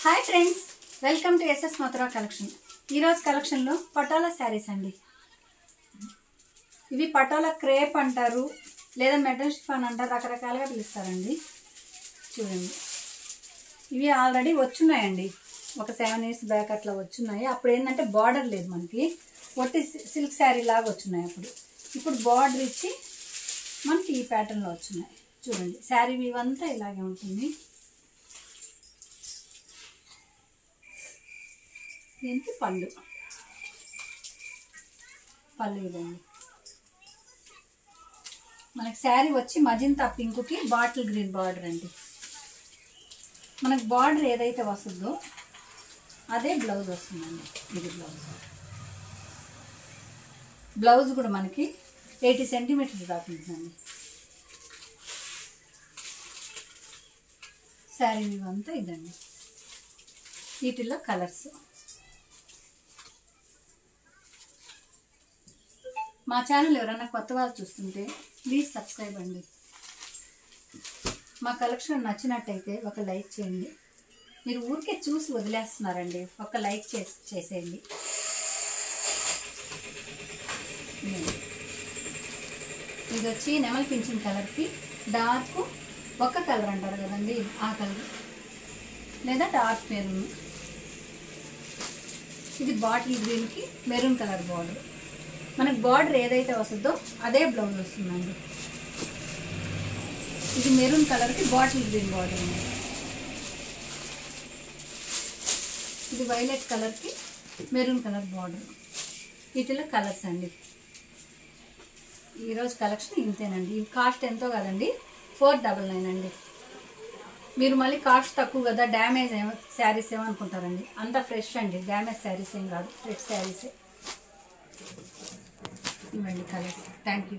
Hi friends, welcome to SS Mathura collection. ఈరోజు కలెక్షన్లో పటోలా శారీస్ అండి. ఇవి పటోలా క్రేప్ అంటారు, లేదా మెటల్ షిఫాన్ అంటారు, రకరకాలుగా పిలుస్తారండి. చూడండి, ఇవి ఆల్రెడీ వచ్చున్నాయండి. ఒక 7 years బ్యాక్ అట్లా వచ్చున్నాయి. అప్పుడు ఏంటంటే బార్డర్ లేదు, మనకి ఒట్టి సిల్క్ శారీ లాగా వచ్చున్నాయి. ఇప్పుడు బార్డర్ ఇచ్చి మనకి ఈ ప్యాటర్న్లో వచ్చున్నాయి. చూడండి, శారీ ఇవంతా ఇలాగే ఉంటుంది. దీనికి పళ్ళు ఇదండి. మనకి శారీ వచ్చి మజింతా పింక్కి బాటిల్ గ్రీన్ బార్డర్ అండి. మనకు బార్డర్ ఏదైతే వస్తుందో అదే బ్లౌజ్ వస్తుందండి. ఇది బ్లౌజ్ కూడా మనకి 80 centimeters దాకా ఉంటుందండి. శారీ ఇవంతా ఇదండి. వీటిల్లో కలర్స్. మా ఛానల్ ఎవరైనా కొత్త వాళ్ళు చూస్తుంటే ప్లీజ్ సబ్స్క్రైబ్ అండి. మా కలెక్షన్ నచ్చినట్టయితే ఒక లైక్ చేయండి. మీరు ఊరికే చూసి వదిలేస్తున్నారండి, ఒక లైక్ చేసేయండి. ఇది వచ్చి నెమలి పింఛన్ కలర్కి డార్క్ ఒక కలర్ అంటారు కదండి, ఆ కలర్ లేదా డార్క్ మెరూన్. ఇది బాటిల్ గ్రీన్కి మెరూన్ కలర్ బార్డర్. మనకు బార్డర్ ఏదైతే వస్తుందో అదే బ్లౌజ్ వస్తుందండి. ఇది మెరూన్ కలర్కి బాటిల్ గ్రీన్ బార్డర్ అండి. ఇది వైలెట్ కలర్కి మెరూన్ కలర్ బార్డర్. వీటిలో కలర్స్ అండి. ఈరోజు కలెక్షన్ ఇంతేనండి. ఈ కాస్ట్ ఎంతో కదండి, 499 అండి. మీరు మళ్ళీ కాస్ట్ తక్కువ కదా, డ్యామేజ్ శారీస్ ఏమనుకుంటారండి. అంతా ఫ్రెష్ అండి, డ్యామేజ్ శారీస్ ఏం కాదు, ఫ్రెష్ శారీసే ఇవ్వండి కలర్స్. Thank you.